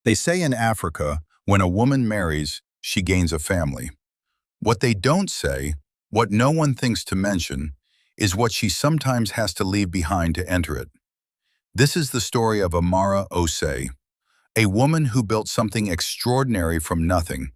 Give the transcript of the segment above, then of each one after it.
They say in Africa, when a woman marries, she gains a family. What they don't say, what no one thinks to mention, is what she sometimes has to leave behind to enter it. This is the story of Amara Osei, a woman who built something extraordinary from nothing,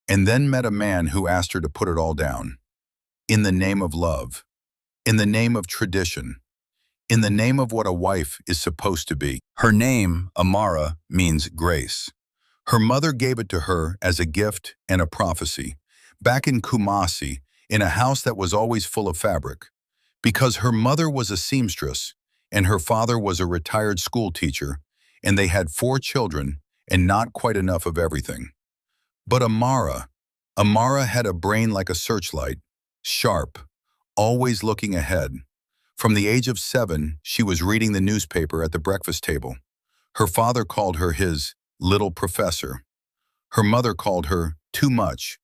and then met a man who asked her to put it all down. In the name of love, in the name of tradition, in the name of what a wife is supposed to be. Her name, Amara, means grace. Her mother gave it to her as a gift and a prophecy, back in Kumasi, in a house that was always full of fabric. Because her mother was a seamstress, and her father was a retired school teacher, and they had 4 children, and not quite enough of everything. But Amara had a brain like a searchlight, sharp, always looking ahead. From the age of 7, she was reading the newspaper at the breakfast table. Her father called her his little professor. Her mother called her too much,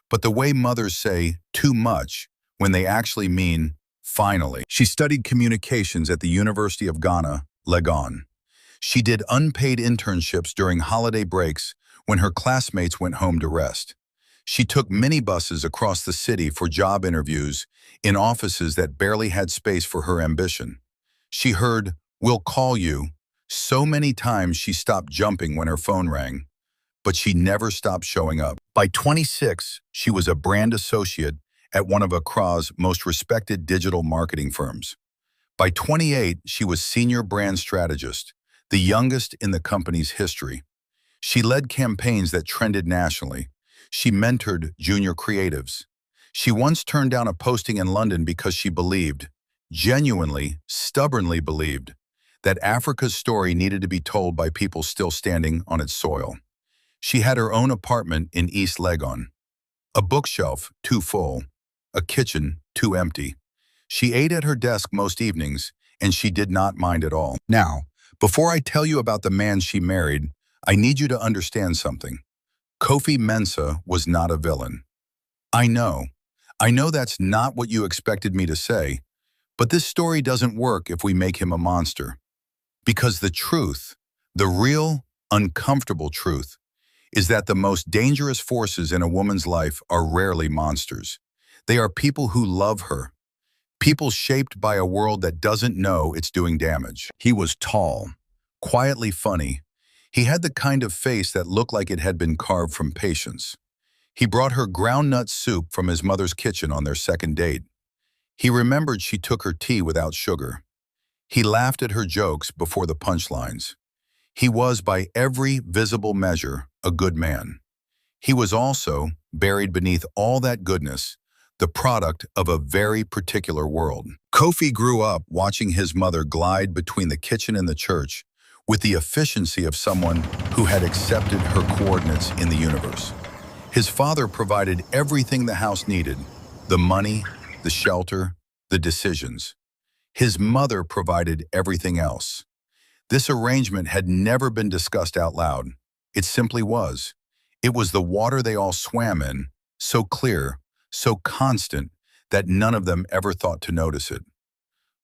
but the way mothers say too much when they actually mean finally. She studied communications at the University of Ghana, Legon. She did unpaid internships during holiday breaks when her classmates went home to rest. She took minibuses across the city for job interviews in offices that barely had space for her ambition. She heard, "We'll call you," so many times she stopped jumping when her phone rang. But she never stopped showing up. By 26, she was a brand associate at one of Accra's most respected digital marketing firms. By 28, she was senior brand strategist, the youngest in the company's history. She led campaigns that trended nationally. She mentored junior creatives. She once turned down a posting in London because she believed, genuinely, stubbornly believed, that Africa's story needed to be told by people still standing on its soil. She had her own apartment in East Legon, a bookshelf too full, a kitchen too empty. She ate at her desk most evenings, and she did not mind at all. Now, before I tell you about the man she married, I need you to understand something. Kofi Mensah was not a villain. I know that's not what you expected me to say, but this story doesn't work if we make him a monster. Because the truth, the real, uncomfortable truth, is that the most dangerous forces in a woman's life are rarely monsters. They are people who love her, people shaped by a world that doesn't know it's doing damage. He was tall, quietly funny. He had the kind of face that looked like it had been carved from patience. He brought her groundnut soup from his mother's kitchen on their second date. He remembered she took her tea without sugar. He laughed at her jokes before the punchlines. He was, by every visible measure, a good man. He was also, buried beneath all that goodness, the product of a very particular world. Kofi grew up watching his mother glide between the kitchen and the church with the efficiency of someone who had accepted her coordinates in the universe. His father provided everything the house needed, the money, the shelter, the decisions. His mother provided everything else. This arrangement had never been discussed out loud. It simply was. It was the water they all swam in, so clear, so constant, that none of them ever thought to notice it.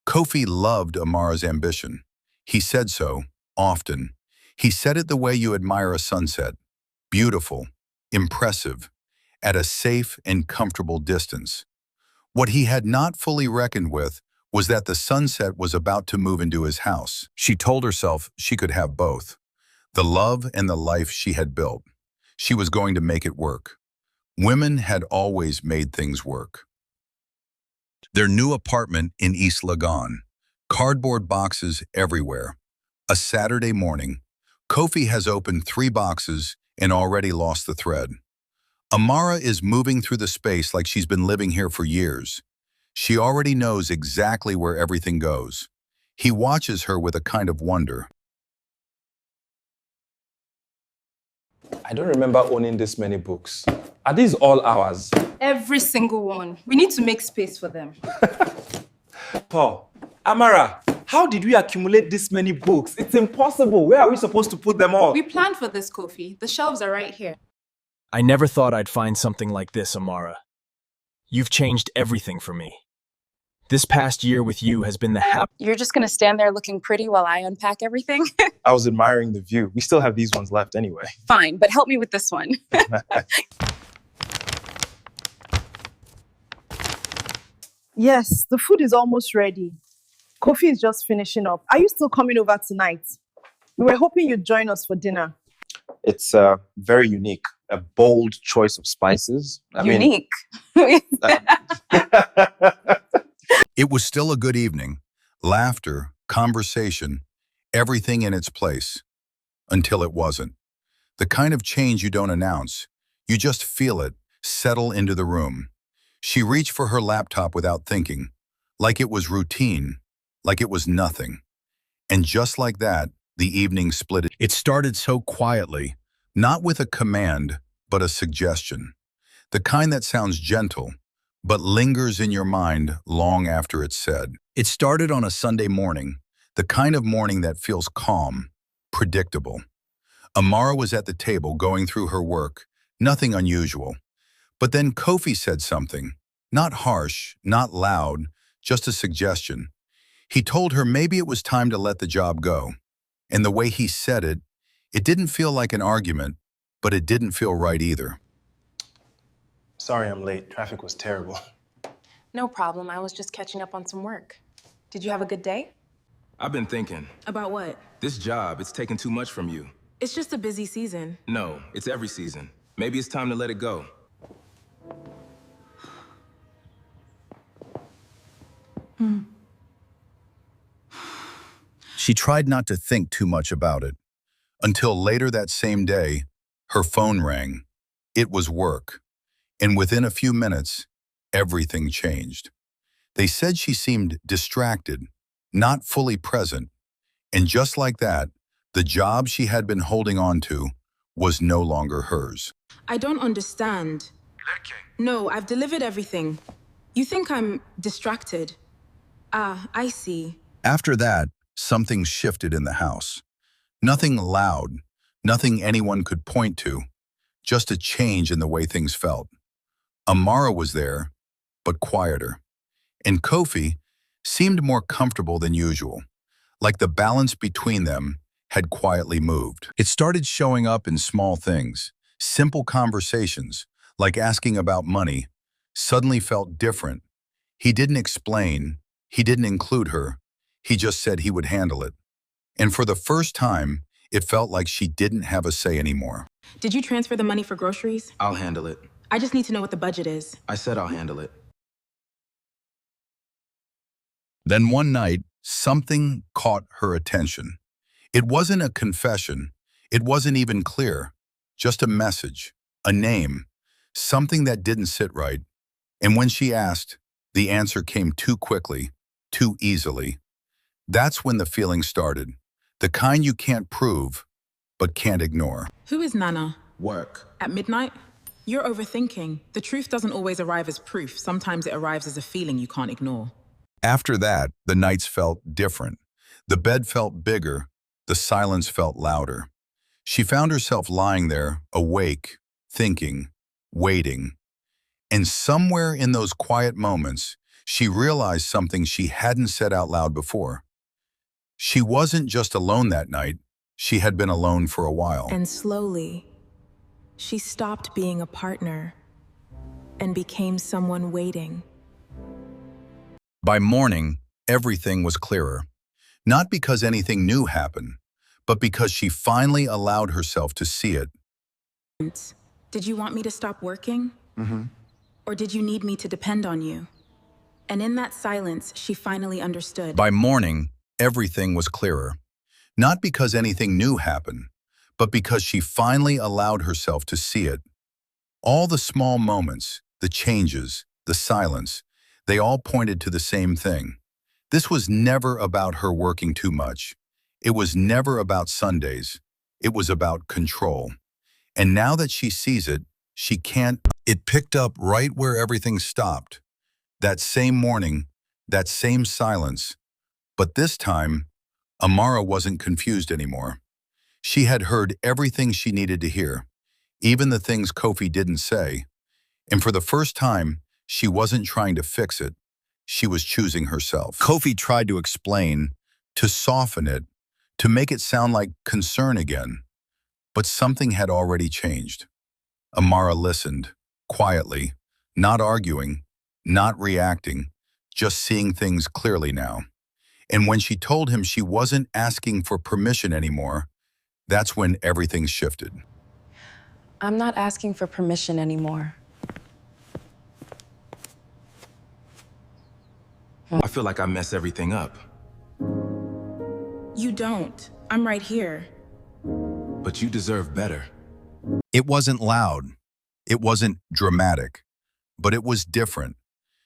Kofi loved Amara's ambition. He said so, often. He said it the way you admire a sunset. Beautiful, impressive, at a safe and comfortable distance. What he had not fully reckoned with was that the sunset was about to move into his house. She told herself she could have both, the love and the life she had built. She was going to make it work. Women had always made things work. Their new apartment in East Legon, cardboard boxes everywhere. A Saturday morning, Kofi has opened 3 boxes and already lost the thread. Amara is moving through the space like she's been living here for years. She already knows exactly where everything goes. He watches her with a kind of wonder. I don't remember owning this many books. Are these all ours? Every single one. We need to make space for them. Paul, Amara, how did we accumulate this many books? It's impossible. Where are we supposed to put them all? We planned for this, Kofi. The shelves are right here. I never thought I'd find something like this, Amara. You've changed everything for me. This past year with you has been the You're just gonna stand there looking pretty while I unpack everything? I was admiring the view. We still have these ones left anyway. Fine, but help me with this one. Yes, the food is almost ready. Kofi is just finishing up. Are you still coming over tonight? We were hoping you'd join us for dinner. It's very unique. A bold choice of spices. Unique. It was still a good evening. Laughter, conversation, everything in its place. Until it wasn't. The kind of change you don't announce. You just feel it settle into the room. She reached for her laptop without thinking, like it was routine, like it was nothing. And just like that, the evening split. It started so quietly, not with a command, but a suggestion. The kind that sounds gentle, but lingers in your mind long after it's said. It started on a Sunday morning, the kind of morning that feels calm, predictable. Amara was at the table going through her work, nothing unusual. But then Kofi said something, not harsh, not loud, just a suggestion. He told her maybe it was time to let the job go. And the way he said it, it didn't feel like an argument, but it didn't feel right either. Sorry I'm late. Traffic was terrible. No problem. I was just catching up on some work. Did you have a good day? I've been thinking. About what? This job, it's taking too much from you. It's just a busy season. No, it's every season. Maybe it's time to let it go. She tried not to think too much about it. Until later that same day, her phone rang. It was work. And within a few minutes, everything changed. They said she seemed distracted, not fully present. And just like that, the job she had been holding on to was no longer hers. I don't understand. No, I've delivered everything. You think I'm distracted? Ah, I see. After that, something shifted in the house. Nothing loud, nothing anyone could point to, just a change in the way things felt. Amara was there, but quieter. And Kofi seemed more comfortable than usual, like the balance between them had quietly moved. It started showing up in small things. Simple conversations, like asking about money, suddenly felt different. He didn't explain, he didn't include her, he just said he would handle it. And for the first time, it felt like she didn't have a say anymore. Did you transfer the money for groceries? I'll handle it. I just need to know what the budget is. I said I'll handle it. Then one night, something caught her attention. It wasn't a confession, it wasn't even clear, just a message, a name, something that didn't sit right. And when she asked, the answer came too quickly, too easily. That's when the feeling started, the kind you can't prove, but can't ignore. Who is Nana? Work. At midnight? You're overthinking. The truth doesn't always arrive as proof. Sometimes it arrives as a feeling you can't ignore. After that, the nights felt different. The bed felt bigger, the silence felt louder. She found herself lying there, awake, thinking, waiting. And somewhere in those quiet moments, she realized something she hadn't said out loud before. She wasn't just alone that night, she had been alone for a while. And slowly, she stopped being a partner and became someone waiting. By morning, everything was clearer. Not because anything new happened, but because she finally allowed herself to see it. Did you want me to stop working? Or did you need me to depend on you? And in that silence, she finally understood. By morning, everything was clearer. Not because anything new happened, but because she finally allowed herself to see it. All the small moments, the changes, the silence, they all pointed to the same thing. This was never about her working too much. It was never about Sundays. It was about control. And now that she sees it, she can't. It picked up right where everything stopped. That same morning, that same silence. But this time, Amara wasn't confused anymore. She had heard everything she needed to hear, even the things Kofi didn't say. And for the first time, she wasn't trying to fix it. she was choosing herself. Kofi tried to explain, to soften it, to make it sound like concern again. But something had already changed. Amara listened, quietly, not arguing, not reacting, just seeing things clearly now. And when she told him she wasn't asking for permission anymore, that's when everything shifted. I'm not asking for permission anymore. I feel like I mess everything up, You don't. I'm right here. but you deserve better. It wasn't loud. It wasn't dramatic. But it was different.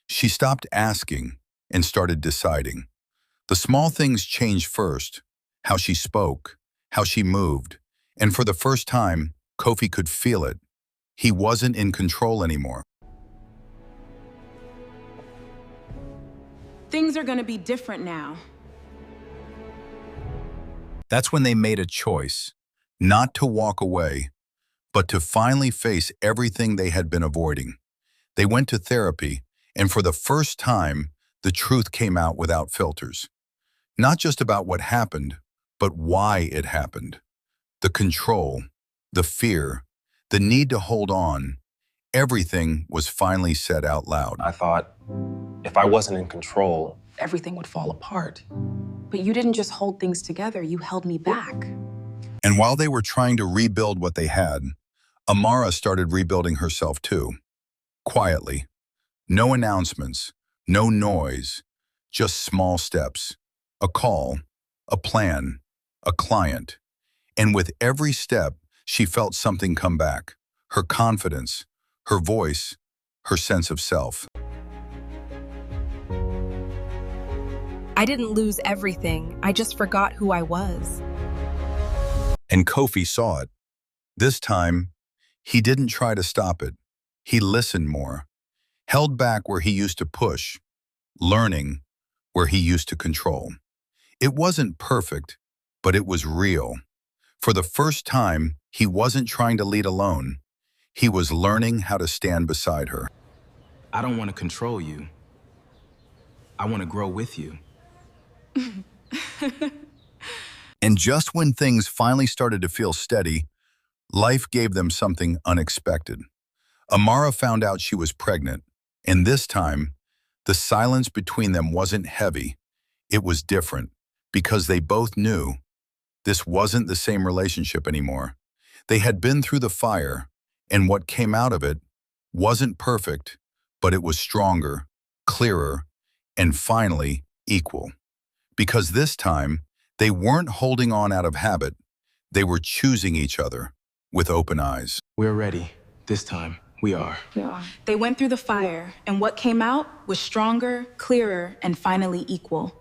She stopped asking and started deciding. The small things changed first. How she spoke, how she moved. And for the first time, Kofi could feel it. He wasn't in control anymore. Things are gonna be different now. That's when they made a choice, not to walk away, but to finally face everything they had been avoiding. They went to therapy, and for the first time, the truth came out without filters. Not just about what happened, but why it happened. The control, the fear, the need to hold on, everything was finally said out loud. I thought if I wasn't in control, Everything would fall apart. But you didn't just hold things together, you held me back. And while they were trying to rebuild what they had, Amara started rebuilding herself too. Quietly. No announcements, no noise, just small steps. A call, a plan, a client. And with every step, she felt something come back. Her confidence, her voice, her sense of self. I didn't lose everything. I just forgot who I was. And Kofi saw it. This time, he didn't try to stop it. He listened more, held back where he used to push, learning where he used to control. It wasn't perfect, but it was real. For the first time, he wasn't trying to lead alone. He was learning how to stand beside her. I don't want to control you. I want to grow with you. And just when things finally started to feel steady, life gave them something unexpected. Amara found out she was pregnant, and this time, the silence between them wasn't heavy. It was different, because they both knew this wasn't the same relationship anymore. They had been through the fire, and what came out of it wasn't perfect, but it was stronger, clearer, and finally equal. Because this time, they weren't holding on out of habit. They were choosing each other with open eyes. We're ready. This time, we are. They went through the fire, and what came out was stronger, clearer, and finally equal.